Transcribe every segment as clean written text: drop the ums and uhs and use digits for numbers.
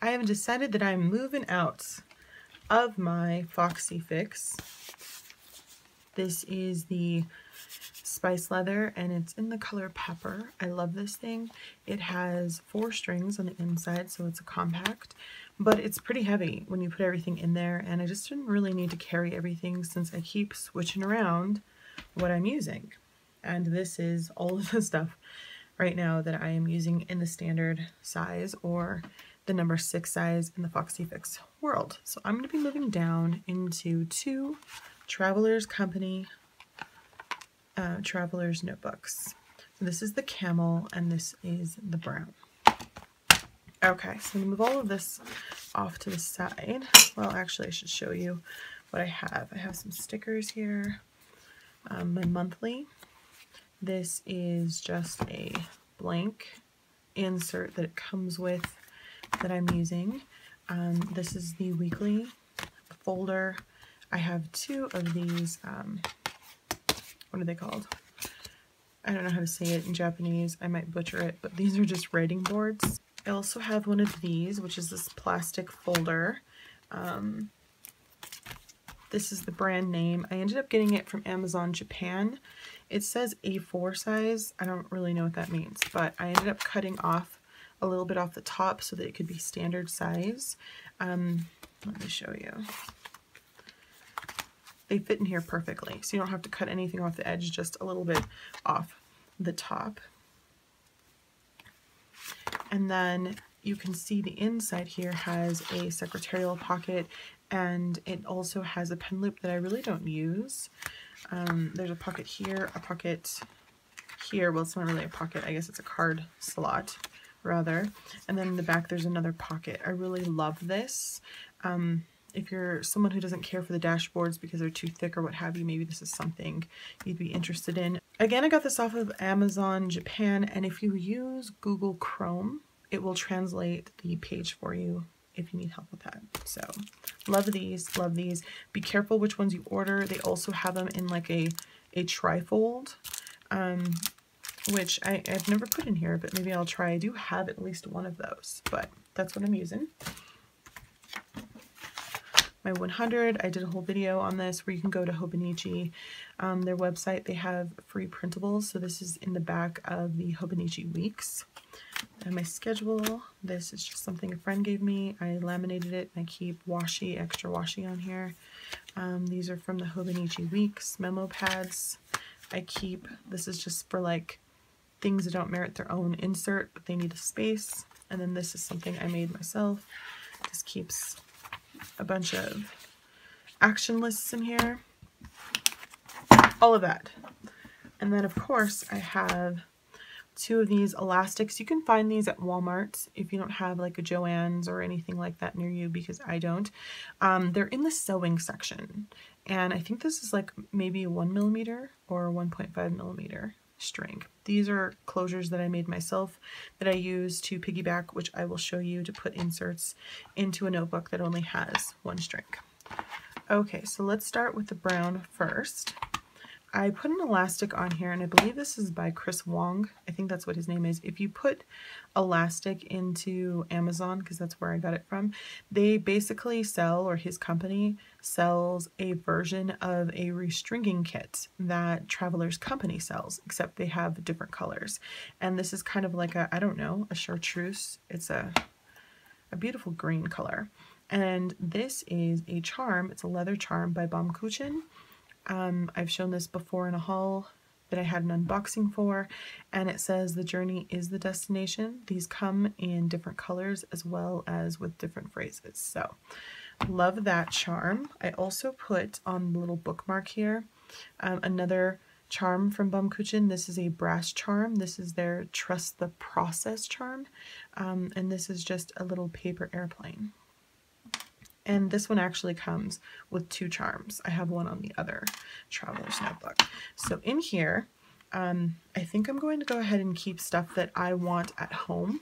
I have decided that I'm moving out of my Foxy Fix. This is the spice leather and it's in the color pepper. I love this thing. It has 4 strings on the inside, so it's a compact, but it's pretty heavy when you put everything in there, and I just didn't really need to carry everything since I keep switching around what I'm using. And this is all of the stuff right now that I am using in the standard size or the number 6 size in the Foxy Fix world. So I'm going to be moving down into 2 Traveler's Company Traveler's notebooks. So this is the camel and this is the brown. Okay, so I'm going to move all of this off to the side. Well, actually I should show you what I have. I have some stickers here. My monthly. This is just a blank insert that it comes with that I'm using. This is the weekly folder. I have 2 of these, what are they called? I don't know how to say it in Japanese. I might butcher it, but these are just writing boards. I also have one of these, which is this plastic folder. This is the brand name. I ended up getting it from Amazon Japan. It says A4 size. I don't really know what that means, but I ended up cutting off a little bit off the top so that it could be standard size. Let me show you. They fit in here perfectly, so you don't have to cut anything off the edge, just a little bit off the top. And then you can see the inside here has a secretarial pocket, and it also has a pen loop that I really don't use. There's a pocket here, a pocket here. Well, it's not really a pocket. I guess it's a card slot, rather. And then in the back, there's another pocket. I really love this. If you're someone who doesn't care for the dashboards because they're too thick or what have you, maybe this is something you'd be interested in. Again, I got this off of Amazon Japan, and if you use Google Chrome, it will translate the page for you if you need help with that. So love these, love these. Be careful which ones you order. They also have them in like a trifold, which I've never put in here, but maybe I'll try. I do have at least one of those, but that's what I'm using. My 100, I did a whole video on this where you can go to Hobonichi, their website. They have free printables, so this is in the back of the Hobonichi weeks. And my schedule, this is just something a friend gave me. I laminated it and I keep washi, extra washi on here. These are from the Hobonichi weeks memo pads. I keep, this is just for like things that don't merit their own insert, but they need a space. And then this is something I made myself. This keeps a bunch of action lists in here, all of that. And then of course I have 2 of these elastics. You can find these at Walmart if you don't have like a Joann's or anything like that near you, because I don't. They're in the sewing section, and I think this is like maybe 1mm or 1.5mm string. These are closures that I made myself that I use to piggyback, which I will show you to put inserts into a notebook that only has 1 string. Okay, so let's start with the brown first. I put an elastic on here, and I believe this is by Chris Wong. I think that's what his name is. If you put elastic into Amazon, because that's where I got it from, they basically sell, or his company sells, a version of a restringing kit that Traveler's Company sells, except they have different colors. And this is kind of like a, I don't know, a chartreuse. It's a beautiful green color. And this is a charm. It's a leather charm by Baumkuchen. I've shown this before in a haul that I had an unboxing for, and it says the journey is the destination. These come in different colors as well as with different phrases. So love that charm. I also put on the little bookmark here another charm from Baumkuchen. This is a brass charm. This is their Trust the Process charm, and this is just a little paper airplane. And this one actually comes with 2 charms. I have one on the other Traveler's notebook. So in here, I think I'm going to go ahead and keep stuff that I want at home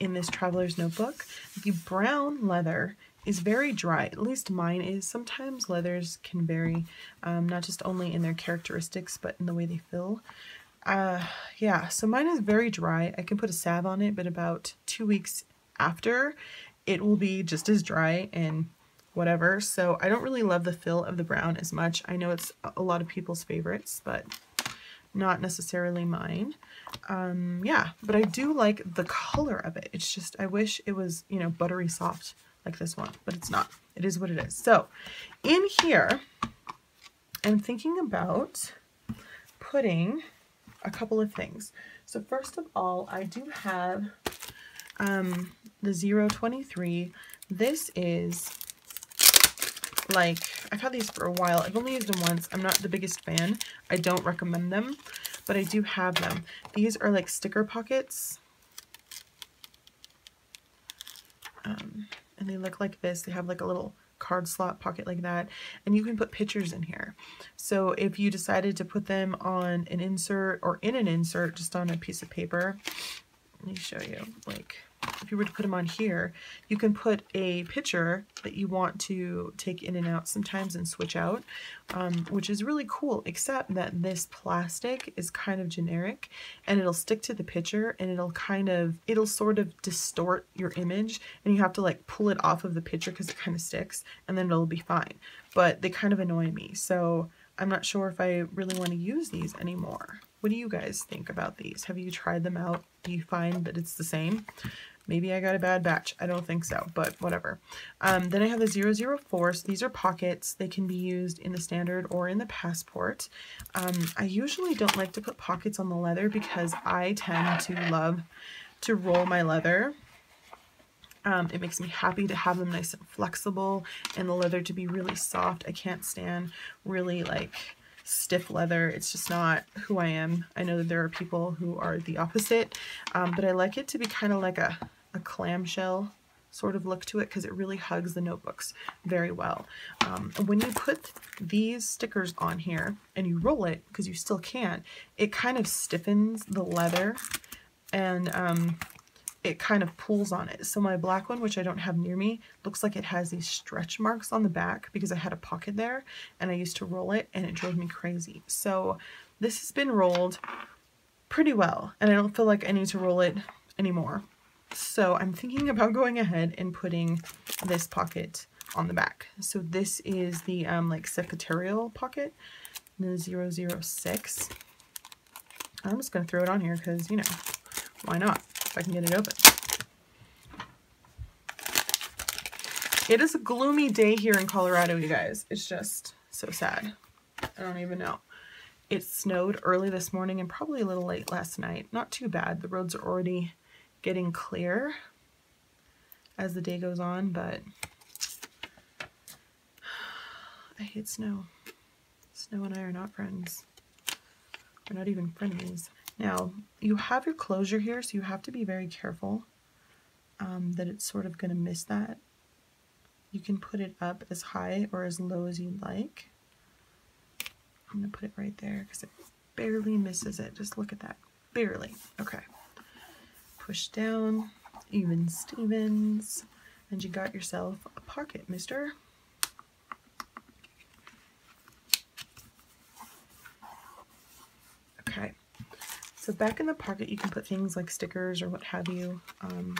in this Traveler's notebook. The brown leather is very dry, at least mine is. Sometimes leathers can vary, not just only in their characteristics, but in the way they feel. Yeah, so mine is very dry. I can put a salve on it, but about 2 weeks after, it will be just as dry and whatever. So I don't really love the feel of the brown as much. I know it's a lot of people's favorites, but not necessarily mine. Yeah, but I do like the color of it. It's just, I wish it was, you know, buttery soft like this one, but it's not. It is what it is. So in here, I'm thinking about putting a couple of things. So first of all, I do have the 023. This is like, I've had these for a while. I've only used them once. I'm not the biggest fan. I don't recommend them, but I do have them. These are like sticker pockets. And they look like this. They have like a little card slot pocket like that, and you can put pictures in here. So if you decided to put them on an insert or in an insert just on a piece of paper, let me show you, like if you were to put them on here, you can put a picture that you want to take in and out sometimes and switch out, which is really cool, except that this plastic is kind of generic and it'll stick to the picture and it'll sort of distort your image, and you have to like pull it off of the picture because it kind of sticks, and then it'll be fine. But they kind of annoy me, so I'm not sure if I really want to use these anymore. What do you guys think about these? Have you tried them out? Do you find that it's the same? Maybe I got a bad batch. I don't think so, but whatever. Then I have the 004. So these are pockets. They can be used in the standard or in the passport. I usually don't like to put pockets on the leather because I tend to love to roll my leather. It makes me happy to have them nice and flexible and the leather to be really soft. I can't stand really like stiff leather. It's just not who I am. I know that there are people who are the opposite, but I like it to be kind of like a clamshell sort of look to it because it really hugs the notebooks very well. When you put these stickers on here and you roll it, because you still can, it kind of stiffens the leather and it kind of pulls on it. So my black one, which I don't have near me, looks like it has these stretch marks on the back because I had a pocket there and I used to roll it and it drove me crazy. So this has been rolled pretty well and I don't feel like I need to roll it anymore. So I'm thinking about going ahead and putting this pocket on the back. So this is the like secretarial pocket, the 006. I'm just going to throw it on here because, you know, why not? If I can get it open. It is a gloomy day here in Colorado, you guys. It's just so sad. I don't even know. It snowed early this morning and probably a little late last night. Not too bad. The roads are already getting clear as the day goes on, but I hate snow. Snow and I are not friends. We're not even frenemies. Now, you have your closure here, so you have to be very careful that it's sort of going to miss that. You can put it up as high or as low as you'd like. I'm going to put it right there because it barely misses it. Just look at that. Barely. Okay. Push down, even Stevens, and you got yourself a pocket, mister. Okay. So back in the pocket, you can put things like stickers or what have you.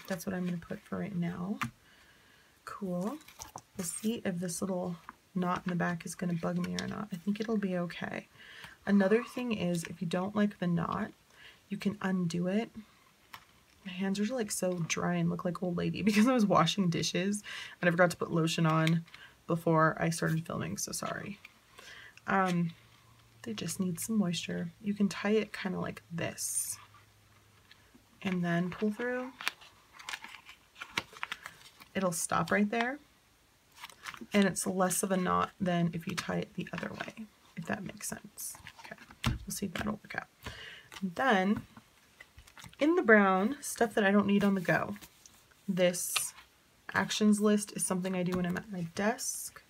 That's what I'm going to put for right now. Cool. We'll see if this little knot in the back is going to bug me or not. I think it'll be okay. Another thing is, if you don't like the knot, you can undo it. My hands are like so dry and look like old lady because I was washing dishes and I forgot to put lotion on before I started filming, so sorry. They just need some moisture. You can tie it kind of like this and then pull through. It'll stop right there and it's less of a knot than if you tie it the other way, if that makes sense. Okay, we'll see if that'll work out. And then in the brown, stuff that I don't need on the go. This actions list is something I do when I'm at my desk.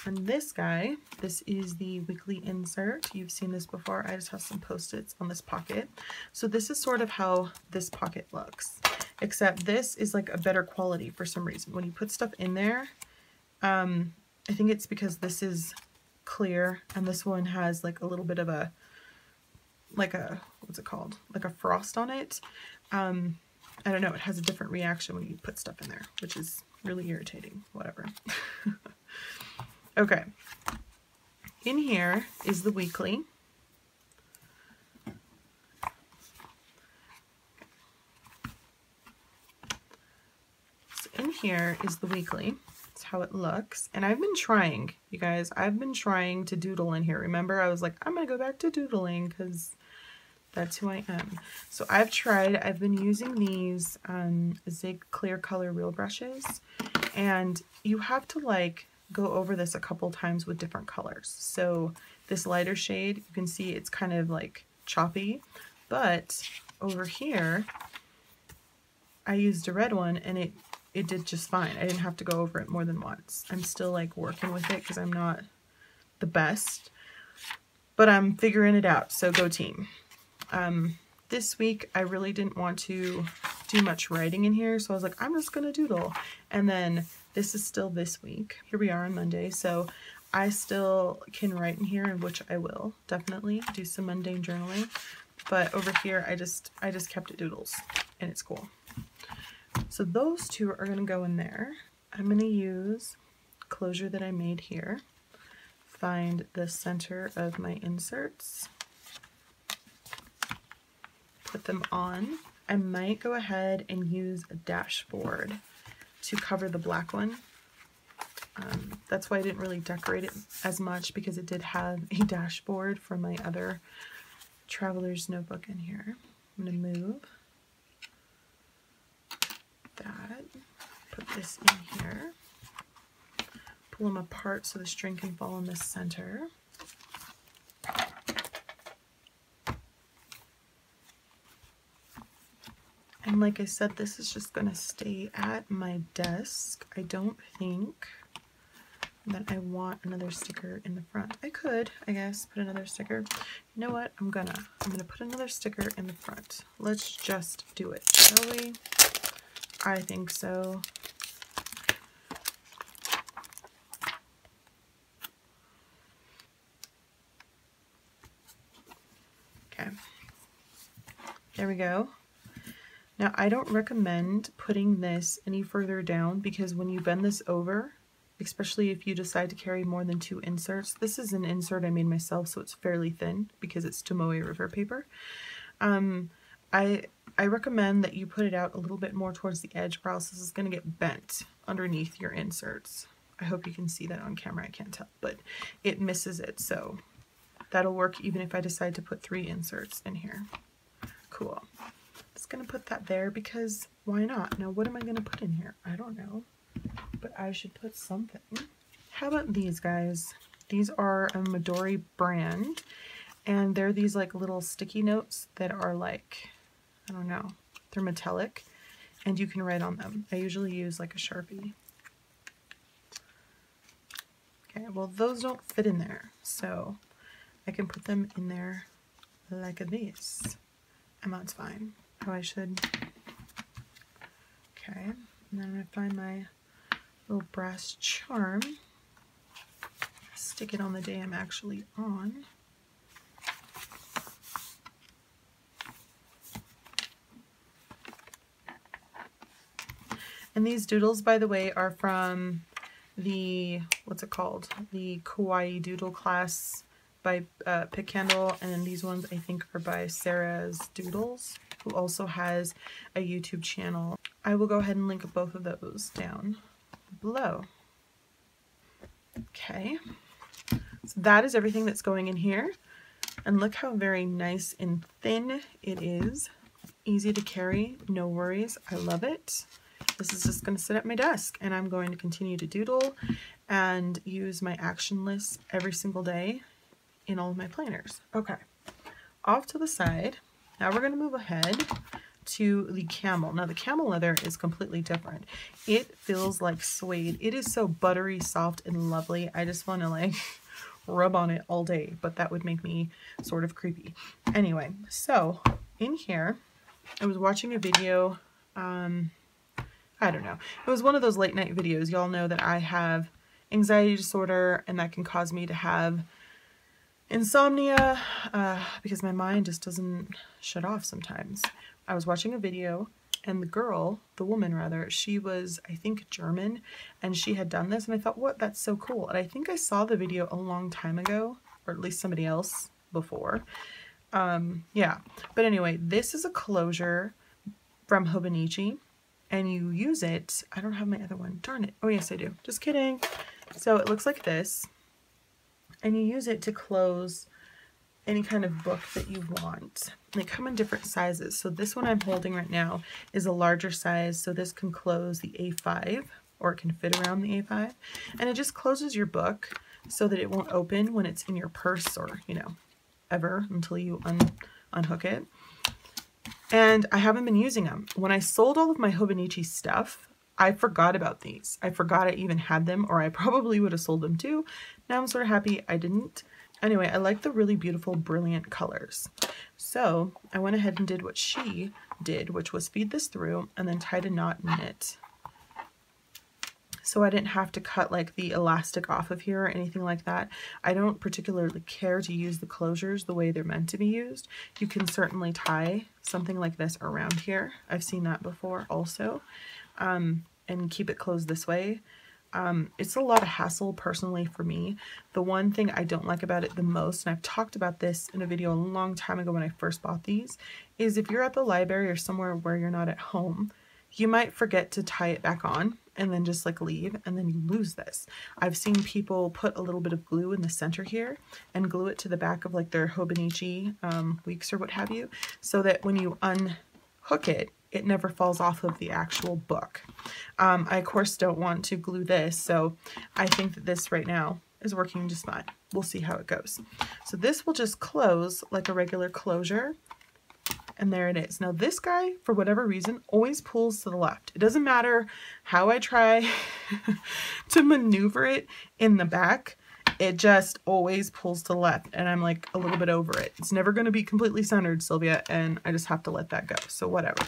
And this guy, this is the weekly insert. You've seen this before. I just have some Post-its on this pocket. So this is sort of how this pocket looks, except this is like a better quality for some reason. When you put stuff in there, I think it's because this is clear and this one has like a little bit of a, like a, what's it called? Like a frost on it. I don't know, it has a different reaction when you put stuff in there, which is really irritating. Whatever. Okay. In here is the weekly. So in here is the weekly. That's how it looks. And I've been trying, you guys, I've been trying to doodle in here. Remember, I was like, I'm going to go back to doodling because that's who I am. So I've tried, I've been using these Zig clear color real brushes, and you have to like go over this a couple times with different colors. So this lighter shade, you can see it's kind of like choppy, but over here I used a red one and it did just fine. I didn't have to go over it more than once. I'm still like working with it because I'm not the best, but I'm figuring it out, so go team. This week I really didn't want to do much writing in here, so I was like, I'm just gonna doodle. And then this is still this week. Here we are on Monday, so I still can write in here, and which I will definitely do some mundane journaling. But over here I just kept it doodles, and it's cool. So those two are gonna go in there. I'm gonna use closure that I made here. Find the center of my inserts. Put them on. I might go ahead and use a dashboard to cover the black one. That's why I didn't really decorate it as much, because it did have a dashboard from my other traveler's notebook in here. I'm going to move that, put this in here, pull them apart so the string can fall in the center. And like I said, this is just going to stay at my desk. I don't think that I want another sticker in the front. I could, I guess, put another sticker. You know what? I'm gonna put another sticker in the front. Let's just do it, shall we? I think so. Okay. There we go. Now, I don't recommend putting this any further down, because when you bend this over, especially if you decide to carry more than 2 inserts, this is an insert I made myself, so it's fairly thin because it's Tomoe River paper. I recommend that you put it out a little bit more towards the edge, or else this is going to get bent underneath your inserts. I hope you can see that on camera. I can't tell, but it misses it, so that'll work even if I decide to put 3 inserts in here. Cool. Just gonna put that there because why not? Now what am I gonna put in here? I don't know, but I should put something. How about these guys? These are a Midori brand, and they're these like little sticky notes that are like, I don't know, they're metallic, and you can write on them. I usually use like a Sharpie. Okay, well those don't fit in there, so I can put them in there like this, and that's fine. Oh, I should. Okay, and then I'm going to find my little brass charm. Stick it on the day I'm actually on. And these doodles, by the way, are from the, what's it called? The Kawaii Doodle class by Pick Candle, and these ones I think are by Sarah's Doodles, who also has a YouTube channel. I will go ahead and link both of those down below. Okay, so that is everything that's going in here, and look how very nice and thin it is. Easy to carry, no worries. I love it. This is just going to sit at my desk, and I'm going to continue to doodle and use my action lists every single day in all of my planners. Okay, off to the side. Now we're going to move ahead to the camel. Now the camel leather is completely different. It feels like suede. It is so buttery, soft, and lovely. I just want to like rub on it all day, but that would make me sort of creepy. Anyway, so in here, I was watching a video, I don't know. It was one of those late night videos. Y'all know that I have anxiety disorder, and that can cause me to have insomnia because my mind just doesn't shut off sometimes. I was watching a video And the girl, the woman rather, she was, I think, German, and she had done this, and I thought, what, that's so cool. And I think I saw the video a long time ago, or at least somebody else before. Yeah, but anyway, this is a closure from Hobonichi, and you use it, I don't have my other one, darn it. Oh yes, I do, just kidding. So it looks like this, and you use it to close any kind of book that you want. They come in different sizes. So this one I'm holding right now is a larger size, so this can close the A5, or it can fit around the A5, and it just closes your book so that it won't open when it's in your purse, or, you know, ever until you unhook it. And I haven't been using them. When I sold all of my Hobonichi stuff, I forgot about these. I forgot I even had them, or I probably would have sold them too. Now I'm sort of happy I didn't. Anyway, I like the really beautiful, brilliant colors. So I went ahead and did what she did, which was feed this through and then tied a knot in it. So I didn't have to cut like the elastic off of here or anything like that. I don't particularly care to use the closures the way they're meant to be used. You can certainly tie something like this around here. I've seen that before also, and keep it closed this way. It's a lot of hassle personally for me. The one thing I don't like about it the most, and I've talked about this in a video a long time ago when I first bought these, is if you're at the library or somewhere where you're not at home, you might forget to tie it back on and then just like leave, and then you lose this. I've seen people put a little bit of glue in the center here and glue it to the back of like their Hobonichi weeks or what have you, so that when you unhook it, it never falls off of the actual book. I of course don't want to glue this, so I think that this right now is working just fine. We'll see how it goes. So this will just close like a regular closure, and there it is. Now this guy, for whatever reason, always pulls to the left. It doesn't matter how I try to maneuver it in the back, it just always pulls to the left, and I'm like a little bit over it. It's never going to be completely centered, Sylvia, and I just have to let that go, so whatever.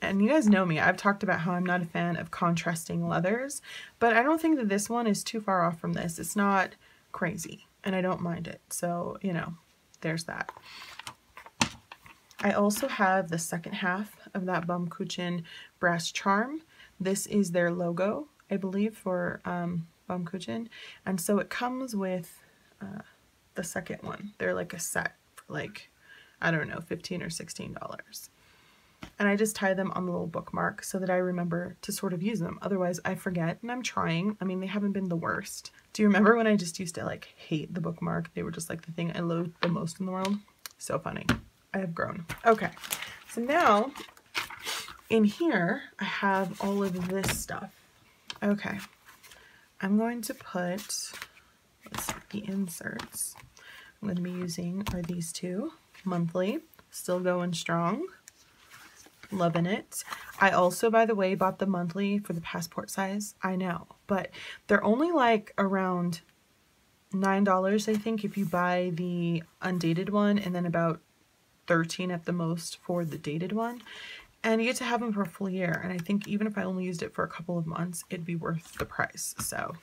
And you guys know me, I've talked about how I'm not a fan of contrasting leathers, but I don't think that this one is too far off from this. It's not crazy, and I don't mind it, so, you know, there's that. I also have the second half of that Baumkuchen brass charm. This is their logo, I believe, for Baumkuchen, and so it comes with the second one. They're like a set for like, I don't know, $15 or $16. And I just tie them on the little bookmark so that I remember to sort of use them. Otherwise I forget, and I'm trying. I mean, they haven't been the worst. Do you remember when I just used to like hate the bookmark? They were just like the thing I loathed the most in the world. So funny. I have grown. Okay, so now in here I have all of this stuff. Okay, I'm going to put, let's see, the inserts I'm going to be using are these two. Monthly, still going strong. Loving it. I also, by the way, bought the monthly for the passport size. I know, but they're only like around $9, I think, if you buy the undated one, and then about $13 at the most for the dated one. And you get to have them for a full year. And I think even if I only used it for a couple of months, it'd be worth the price. So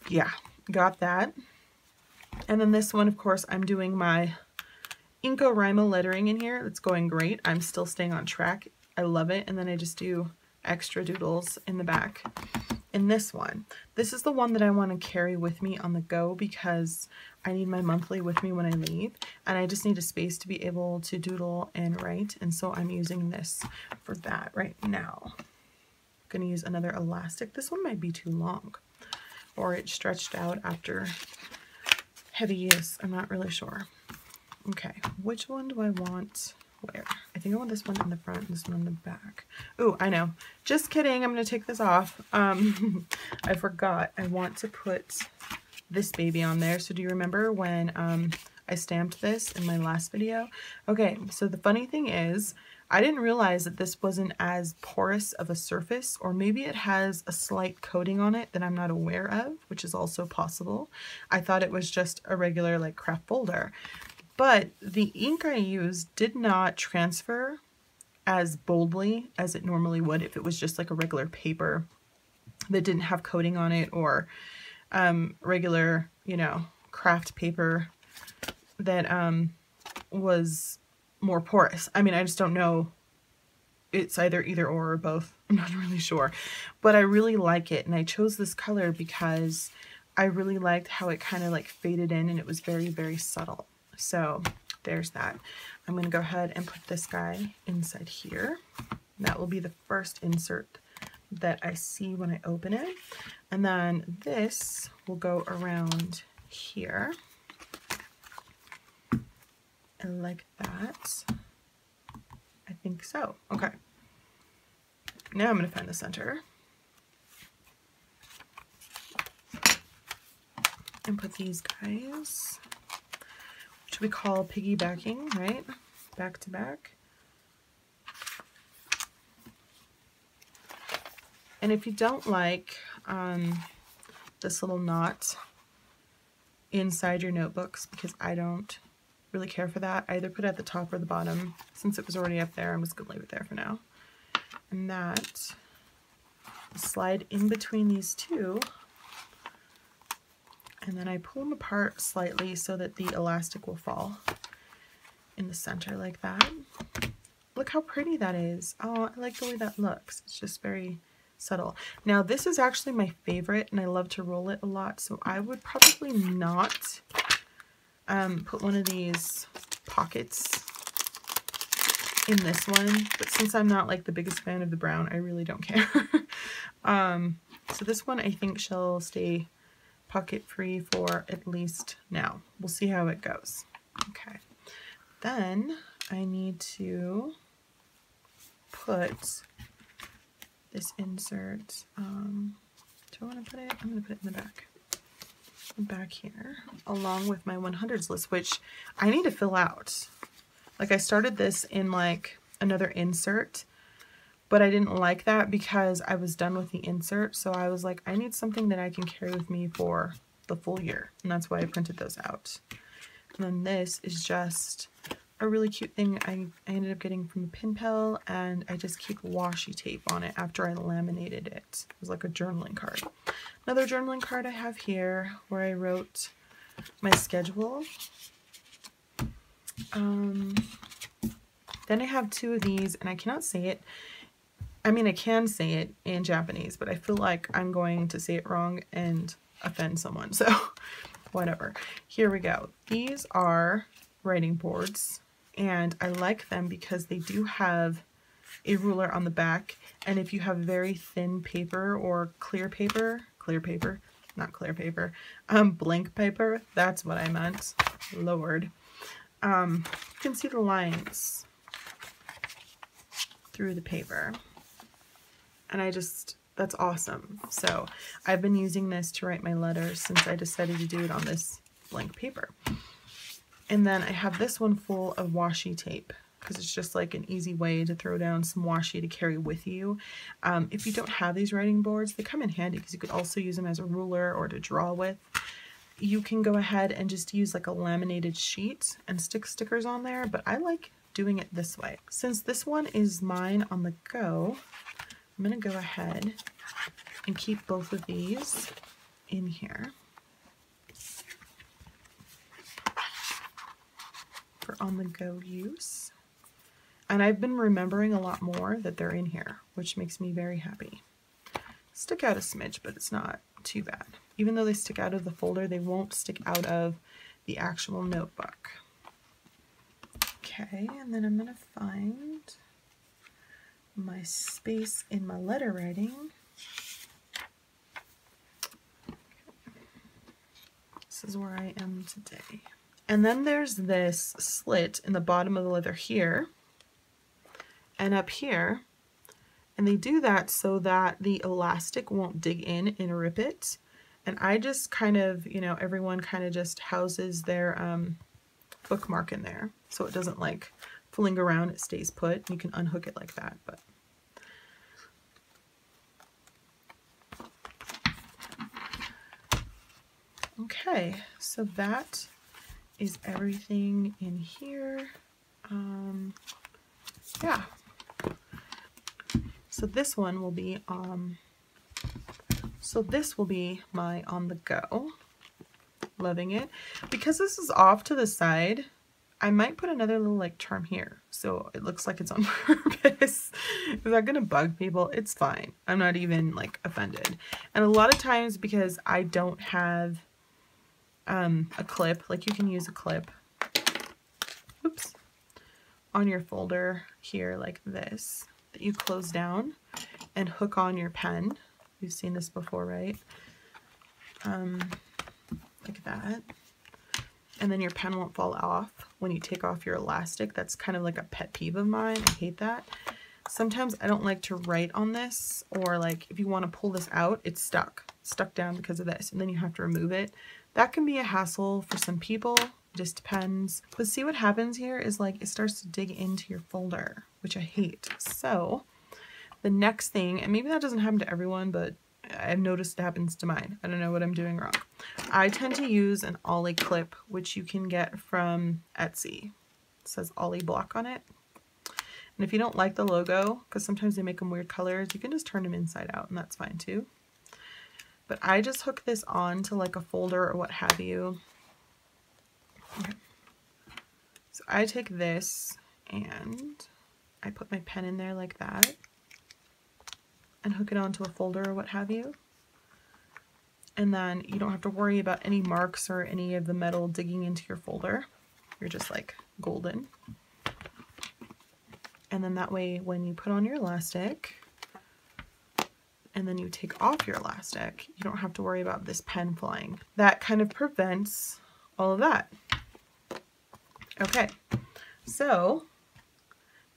yeah, got that. And then this one, of course, I'm doing my Inco Rima lettering in here. It's going great. I'm still staying on track. I love it. And then I just do extra doodles in the back. In this one, this is the one that I want to carry with me on the go because I need my monthly with me when I leave, and I just need a space to be able to doodle and write, and so I'm using this for that right now. I'm going to use another elastic. This one might be too long, or it stretched out after heavy use. I'm not really sure. Okay, which one do I want where? I think I want this one in the front and this one in the back. Oh, I know. Just kidding. I'm going to take this off. I forgot. I want to put this baby on there. So do you remember when I stamped this in my last video? Okay, so the funny thing is, I didn't realize that this wasn't as porous of a surface, or maybe it has a slight coating on it that I'm not aware of, which is also possible. I thought it was just a regular like craft folder. But the ink I used did not transfer as boldly as it normally would if it was just like a regular paper that didn't have coating on it, or regular, you know, craft paper that was more porous. I mean, I just don't know it's either or both. I'm not really sure, but I really like it. And I chose this color because I really liked how it kind of like faded in and it was very, very subtle. So there's that. I'm going to go ahead and put this guy inside here. That will be the first insert that I see when I open it. And then this will go around here. And like that. I think so. Okay. Now I'm going to find the center. And put these guys, which we call piggybacking, right? Back to back. And if you don't like this little knot inside your notebooks, because I don't really care for that, I either put it at the top or the bottom. Since it was already up there, I'm just going to leave it there for now. And that, slide in between these two, and then I pull them apart slightly so that the elastic will fall in the center like that. Look how pretty that is. Oh, I like the way that looks. It's just very subtle. Now this is actually my favorite and I love to roll it a lot, so I would probably not put one of these pockets in this one, but since I'm not like the biggest fan of the brown, I really don't care. So this one I think shall stay pocket free for at least now. We'll see how it goes. Okay, then I need to put this insert, do I want to put it? I'm going to put it in the back here, along with my 100s list, which I need to fill out. Like I started this in like another insert, but I didn't like that because I was done with the insert. So I was like, I need something that I can carry with me for the full year. And that's why I printed those out. And then this is just a really cute thing I ended up getting from a pin pal, and I just keep washi tape on it after I laminated it. It was like a journaling card. Another journaling card I have here where I wrote my schedule. Then I have two of these, and I cannot say it. I mean, I can say it in Japanese, but I feel like I'm going to say it wrong and offend someone, so whatever. Here we go. These are writing boards, and I like them because they do have a ruler on the back, and if you have very thin paper or blank paper, that's what I meant, Lord. You can see the lines through the paper, and that's awesome. So I've been using this to write my letters since I decided to do it on this blank paper. And then I have this one full of washi tape because it's just like an easy way to throw down some washi to carry with you. If you don't have these writing boards, they come in handy because you could also use them as a ruler or to draw with. You can go ahead and just use like a laminated sheet and stick stickers on there, but I like doing it this way. Since this one is mine on the go, I'm going to go ahead and keep both of these in here for on the go use. And I've been remembering a lot more that they're in here, which makes me very happy. Stick out a smidge, but it's not too bad. Even though they stick out of the folder, they won't stick out of the actual notebook. Okay, and then I'm going to find my space in my letter writing. This is where I am today. And then there's this slit in the bottom of the leather here and up here. And they do that so that the elastic won't dig in and rip it. And I just kind of, you know, everyone kind of just houses their bookmark in there. So it doesn't like fling around, it stays put. You can unhook it like that. But okay, so that is everything in here. Yeah. So this one will be my on the go. Loving it. Because this is off to the side, I might put another little like charm here so it looks like it's on purpose. Is that gonna bug people? It's fine. I'm not even like offended. And a lot of times, because I don't have a clip, like you can use a clip, oops, on your folder here like this, that you close down and hook on your pen. You've seen this before, right? Like that. And then your pen won't fall off when you take off your elastic. That's kind of like a pet peeve of mine. I hate that. Sometimes I don't like to write on this, or like if you want to pull this out, it's stuck down because of this, and then you have to remove it. That can be a hassle for some people. It just depends. But see what happens here is like it starts to dig into your folder, which I hate. So the next thing, and maybe that doesn't happen to everyone, but I've noticed it happens to mine. I don't know what I'm doing wrong. I tend to use an ollie clip, which you can get from Etsy. It says ollie block on it. And if you don't like the logo, because sometimes they make them weird colors, you can just turn them inside out and that's fine too. But I just hook this on to like a folder or what have you. Okay. So I take this and I put my pen in there like that and hook it onto a folder or what have you. And then you don't have to worry about any marks or any of the metal digging into your folder. You're just like golden. And then that way when you put on your elastic and then you take off your elastic, you don't have to worry about this pen flying. That kind of prevents all of that. Okay, so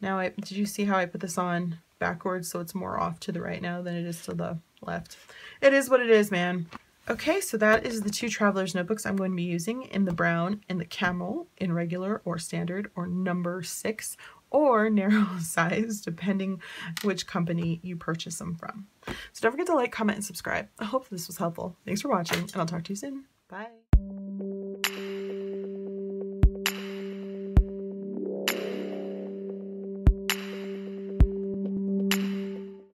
now did you see how I put this on backwards so it's more off to the right now than it is to the left? It is what it is, man. Okay, so that is the two traveler's notebooks I'm going to be using in the brown and the camel in regular or standard or number 6 or narrow size, depending which company you purchase them from. So don't forget to like, comment, and subscribe. I hope this was helpful. Thanks for watching, and I'll talk to you soon. Bye.